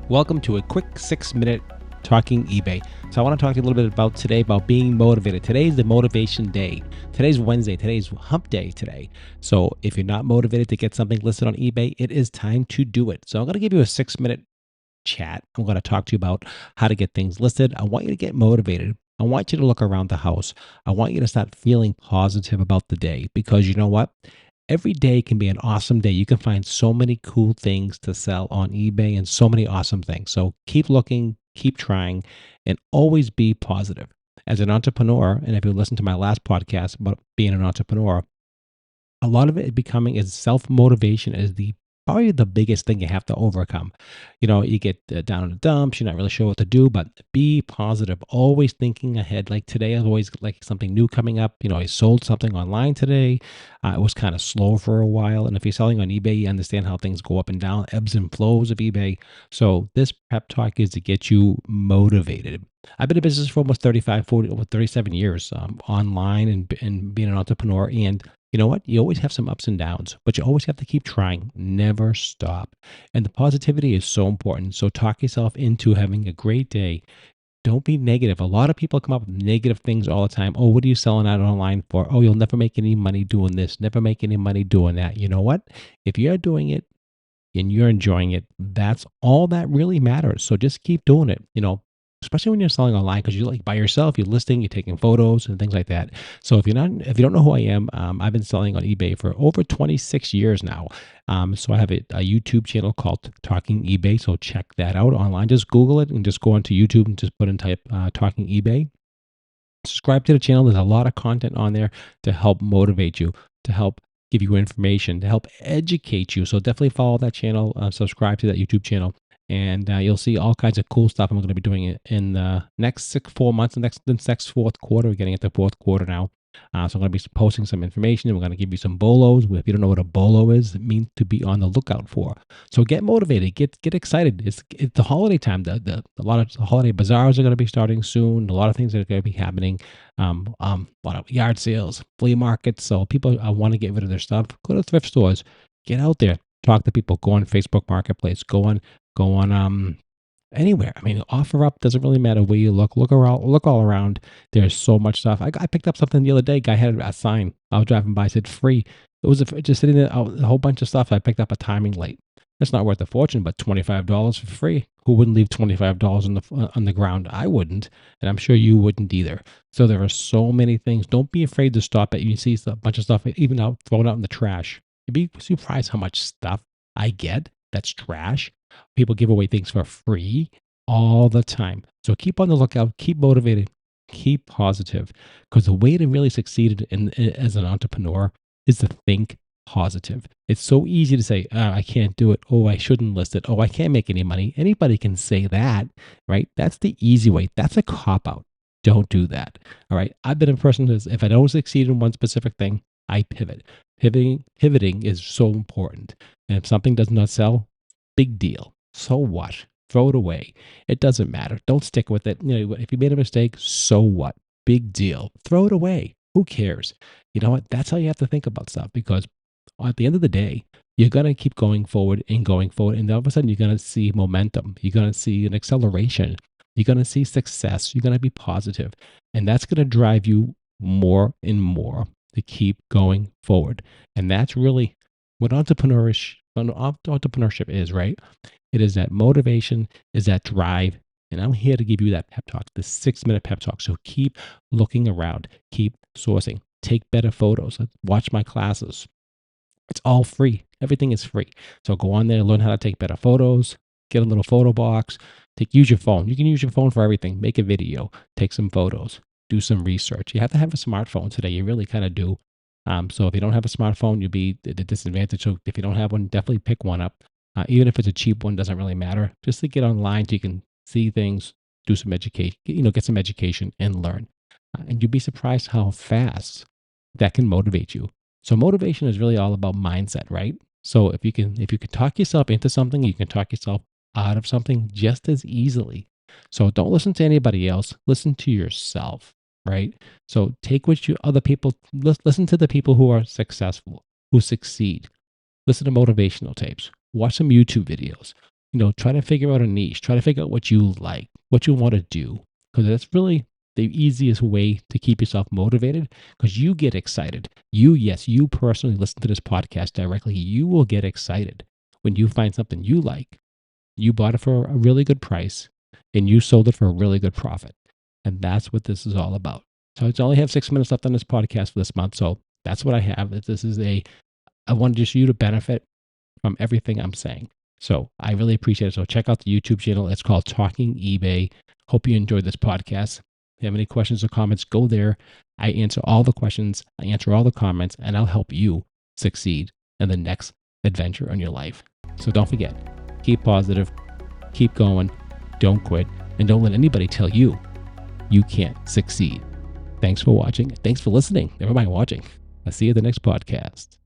Welcome to a quick 6-minute talking eBay. So I want to talk to you a little bit about today about being motivated. Today's the motivation day. Today's Wednesday. Today's hump day today. So if you're not motivated to get something listed on eBay, it is time to do it. So I'm going to give you a 6-minute chat. I'm going to talk to you about how to get things listed. I want you to get motivated. I want you to look around the house. I want you to start feeling positive about the day because you know what? Every day can be an awesome day. You can find so many cool things to sell on eBay and so many awesome things. So keep looking, keep trying, and always be positive. As an entrepreneur, and if you listen to my last podcast about being an entrepreneur, a lot of it becoming is self motivation is the probably the biggest thing you have to overcome. You get down in the dumps, you're not really sure what to do, but be positive, always thinking ahead. Like today, I always like something new coming up. I sold something online today. It was kind of slow for a while. And if you're selling on eBay, you understand how things go up and down, ebbs and flows of eBay. So this pep talk is to get you motivated. I've been in business for almost 35, 40, over 37 years online and being an entrepreneur. And you know what? You always have some ups and downs, but you always have to keep trying. Never stop. And the positivity is so important. So talk yourself into having a great day. Don't be negative. A lot of people come up with negative things all the time. Oh, what are you selling out online for? Oh, you'll never make any money doing this, never make any money doing that. You know what? If you're doing it and you're enjoying it, that's all that really matters. So just keep doing it. Especially when you're selling online because you're like by yourself, you're listing, you're taking photos and things like that. So if you don't know who I am, I've been selling on eBay for over 26 years now. So I have a YouTube channel called Talking eBay. So check that out online. Just Google it and just go onto YouTube and just put in type Talking eBay. Subscribe to the channel. There's a lot of content on there to help motivate you, to help give you information, to help educate you. So definitely follow that channel, subscribe to that YouTube channel, and you'll see all kinds of cool stuff I'm going to be doing it in the next 4 months, the next fourth quarter. We're getting into the fourth quarter now. So I'm going to be posting some information and we're going to give you some bolos. If you don't know what a bolo is, it means to be on the lookout for. So get motivated, get excited. It's the holiday time. A lot of holiday bazaars are going to be starting soon. A lot of things are going to be happening. A lot of yard sales, flea markets. So people want to get rid of their stuff. Go to thrift stores. Get out there. Talk to people. Go on Facebook Marketplace. Go on anywhere. I mean, offer up doesn't really matter where you look. Look around, look all around. There's so much stuff. I picked up something the other day. Guy had a sign. I was driving by, said free. It was just sitting there, a whole bunch of stuff. I picked up a timing light. That's not worth a fortune, but $25 for free. Who wouldn't leave $25 on the ground? I wouldn't, and I'm sure you wouldn't either. So there are so many things. Don't be afraid to stop at. You see a bunch of stuff even out thrown out in the trash. You'd be surprised how much stuff I get that's trash. People give away things for free all the time. So keep on the lookout, keep motivated, keep positive. Because the way to really succeed as an entrepreneur is to think positive. It's so easy to say, I can't do it. Oh, I shouldn't list it. Oh, I can't make any money. Anybody can say that, right? That's the easy way. That's a cop out. Don't do that. All right. I've been a person who's, if I don't succeed in one specific thing, I pivot. Pivoting is so important. And if something does not sell, big deal. So what? Throw it away. It doesn't matter. Don't stick with it. If you made a mistake, so what? Big deal. Throw it away. Who cares? You know what? That's how you have to think about stuff because at the end of the day, you're going to keep going forward. And all of a sudden, you're going to see momentum. You're going to see an acceleration. You're going to see success. You're going to be positive. And that's going to drive you more and more to keep going forward. And that's really what entrepreneurship is, right? It is that motivation, is that drive. And I'm here to give you that pep talk, the 6-minute pep talk. So keep looking around, keep sourcing, take better photos, watch my classes. It's all free. Everything is free. So go on there, learn how to take better photos, get a little photo box, use your phone. You can use your phone for everything. Make a video, take some photos, do some research. You have to have a smartphone today. You really kind of do. So if you don't have a smartphone, you'll be at a disadvantage. So if you don't have one, definitely pick one up. Even if it's a cheap one, doesn't really matter. Just to get online so you can see things, do some education, get some education and learn. And you'd be surprised how fast that can motivate you. So motivation is really all about mindset, right? So if you can talk yourself into something, you can talk yourself out of something just as easily. So don't listen to anybody else. Listen to yourself, right? So take what other people, listen to the people who are successful, who succeed. Listen to motivational tapes. Watch some YouTube videos. Try to figure out a niche, try to figure out what you like, what you want to do, because that's really the easiest way to keep yourself motivated, because you get excited. Yes, you personally listen to this podcast directly. You will get excited when you find something you like. You bought it for a really good price and you sold it for a really good profit. And that's what this is all about. So I only have 6 minutes left on this podcast for this month. So that's what I have. I want just you to benefit from everything I'm saying. So I really appreciate it. So check out the YouTube channel. It's called Talking eBay. Hope you enjoyed this podcast. If you have any questions or comments, go there. I answer all the questions. I answer all the comments, and I'll help you succeed in the next adventure in your life. So don't forget, keep positive, keep going, don't quit, and don't let anybody tell you you can't succeed. Thanks for watching. Thanks for listening. Never mind watching. I'll see you at the next podcast.